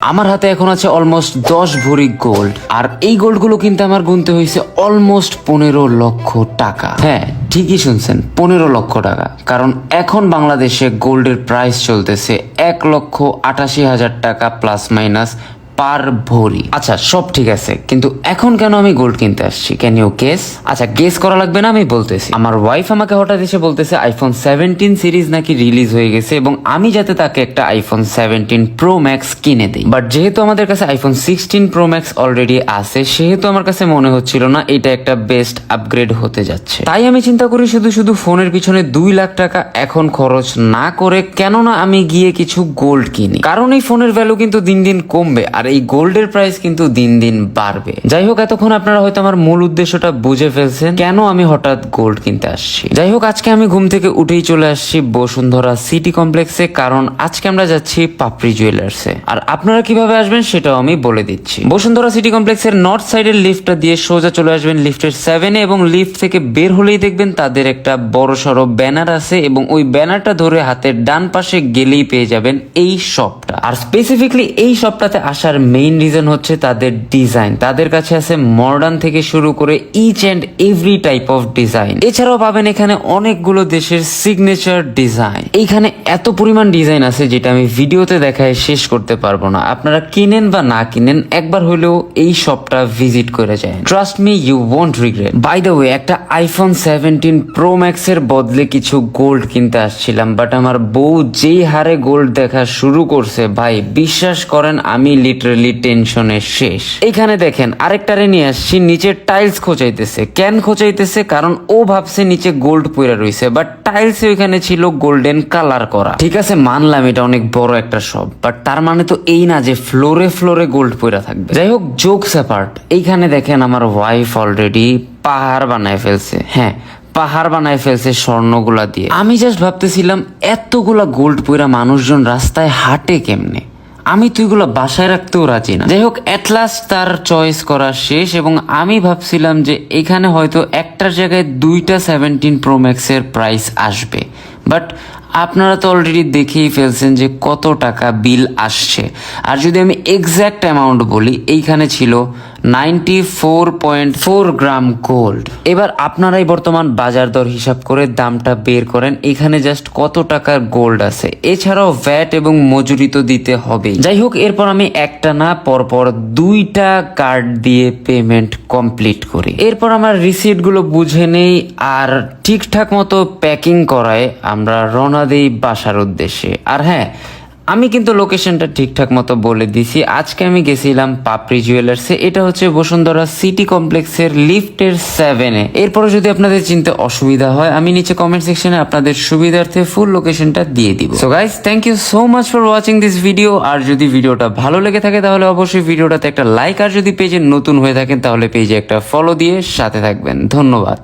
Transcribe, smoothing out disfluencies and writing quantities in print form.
আমার হাতে এখন আছে অলমোস্ট 10 ভরি গোল্ড, আর এই গোল্ড গুলো কিন্তু আমার গুনতে হয়েছে অলমোস্ট 15 লক্ষ টাকা। হ্যাঁ, ঠিকই শুনছেন, 15 লক্ষ টাকা। কারণ এখন বাংলাদেশে গোল্ডের প্রাইস চলতেছে 1,88,000 টাকা প্লাস মাইনাস পার ভরি। আচ্ছা, সব ঠিক আছে, কিন্তু এখন কেন আমি গোল্ড কিনতে আসছি? Can you guess? আচ্ছা, গেস করা লাগবে না, আমি বলতেছি। আমার ওয়াইফ আমাকে হঠাৎ এসে বলতেছে আইফোন 17 সিরিজ নাকি রিলিজ হয়ে গেছে এবং আমি যাতে তাকে একটা আইফোন 17 প্রো ম্যাক্স কিনে দিই। বাট যেহেতু আমাদের কাছে আইফোন 16 প্রো ম্যাক্স অলরেডি আছে, সেহেতু আমার কাছে মনে হচ্ছিল না এটা একটা বেস্ট আপগ্রেড হতে যাচ্ছে। তাই আমি চিন্তা করি শুধু ফোনের পিছনে 2 লাখ টাকা এখন খরচ না করে কেননা আমি গিয়ে কিছু গোল্ড কিনি। কারণ এই ফোনের ভ্যালু কিন্তু দিন দিন কমবে, আর এই গোল্ডের প্রাইস কিন্তু দিন দিন বাড়বে। যাই হোক, এতক্ষণ আপনারা হয়তো আমার মূল উদ্দেশ্যটা বুঝে ফেলছেন কেন আমি হঠাৎ গোল্ড কিনতে আসছি। যাই হোক, আজকে আমি ঘুম থেকে উঠেই চলে আসছি বসুন্ধরা সিটি কমপ্লেক্সে, কারণ আজকে আমরা যাচ্ছি পাপড়ি জুয়েলার্সে। আর আপনারা কিভাবে আসবেন সেটাও আমি বলে দিচ্ছি। বসুন্ধরা সিটি কমপ্লেক্সের নর্থ সাইডের লিফটটা দিয়ে সোজা চলে আসবেন লিফটের 7 এবং লিফট থেকে বের হলেই দেখবেন তাদের একটা বড় সড়ো ব্যানার আছে, এবং ওই ব্যানারটা ধরে হাতের ডান পাশে গেলেই পেয়ে যাবেন এই শপটা। আর স্পেসিফিকলি এই শপটাতে আসার মেইন রিজন হচ্ছে তাদের ডিজাইন। তাদের কাছে আছে মডার্ন থেকে শুরু করে each and every type of design. এছাড়াও পাবেন এখানে অনেকগুলো দেশের সিগনেচার ডিজাইন। এইখানে এত পরিমাণ ডিজাইন আছে যেটা আমি ভিডিওতে দেখায় শেষ করতে পারবো না। আপনারা কিনেন বা না কিনেন, একবার হলেও এই শপটা ভিজিট করে যায়। Trust me, you won't regret. By the way, একটা আইফোন 17 প্রো ম্যাক্স এর বদলে কিছু গোল্ড কিনতে আসছিলাম, বাট আমার বউ যেই হারে গোল্ড দেখা শুরু করছে, ভাই বিশ্বাস করেন আমি লিটারালি টেনশনে শেষ। এখানে দেখেন আরেকটারে নিয়ে আসছি, নিচে টাইলস খোঁচাইতেছে। কেন খোঁচাইতেছে? কারণ ও ভাবছে নিচে গোল্ড পইরা রইছে, বাট টাইলস ওইখানে ছিল গোল্ডেন কালার করা। ঠিক আছে, মানলাম এটা অনেক বড় একটা শপ, বাট তার মানে তো এই না যে ফ্লোরে ফ্লোরে গোল্ড পইরা থাকবে। যাই হোক, জোকস অ্যাপার্ট, এইখানে দেখেন আমার ওয়াইফ অলরেডি পাহাড় বানায় ফেলছে। হ্যাঁ, পাহাড় বানায় ফেলছে স্বর্ণগুলা দিয়ে। আমি জাস্ট ভাবতেছিলাম এতগুলা গোল্ড পইরা মানুষজন রাস্তায় হাঁটে কেমনে? আমি তো এগুলো বাসায় রাখতেও রাজি না। যাই হোক, এট লাস্ট তার চয়েস করা শেষ, এবং আমি ভাবছিলাম যে এখানে হয়তো একটার জায়গায় 2টা 17 প্রো ম্যাক্স এর প্রাইস আসবে, বাট আপনারা তো অলরেডি দেখেই ফেলছেন যে কত টাকা বিল আসছে। আর যদি আমি এক্স্যাক্ট অ্যামাউন্ট বলি, এইখানে ছিল 94.4 গ্রাম গোল্ড। এবার আপনারাই বর্তমান বাজার দর হিসাব করে দামটা বের করেন, এখানে জাস্ট কত টাকার গোল্ড আছে। এছাড়াও ভ্যাট এবং মজুরি তো দিতে হবেই। যাই হোক, এরপর আমি একটা না পরপর 2টা কার্ড দিয়ে পেমেন্ট কমপ্লিট করি। এরপর আমার রিসিট গুলো বুঝে নেই, আর ঠিকঠাক মতো প্যাকিং করায় আমরা রওনা দেই বাসার উদ্দেশ্যে। আর হ্যাঁ, আমি কিন্তু লোকেশনটা ঠিকঠাক মতো বলে দিছি। আজকে আমি গেছিলাম পাপড়ি জুয়েলার্সে, এটা হচ্ছে বসুন্ধরা সিটি কমপ্লেক্সের লিফটের 7-এ। এরপরে যদি আপনাদের চিনতে অসুবিধা হয়, আমি নিচে কমেন্ট সেকশনে আপনাদের সুবিধার্থে ফুল লোকেশনটা দিয়ে দিব। So guys, thank you so much for watching this video. আর যদি ভিডিওটা ভালো লেগে থাকে তাহলে অবশ্যই ভিডিওটাতে একটা লাইক, আর যদি পেজে নতুন হয়ে থাকেন তাহলে পেজে একটা ফলো দিয়ে সাথে থাকবেন। ধন্যবাদ।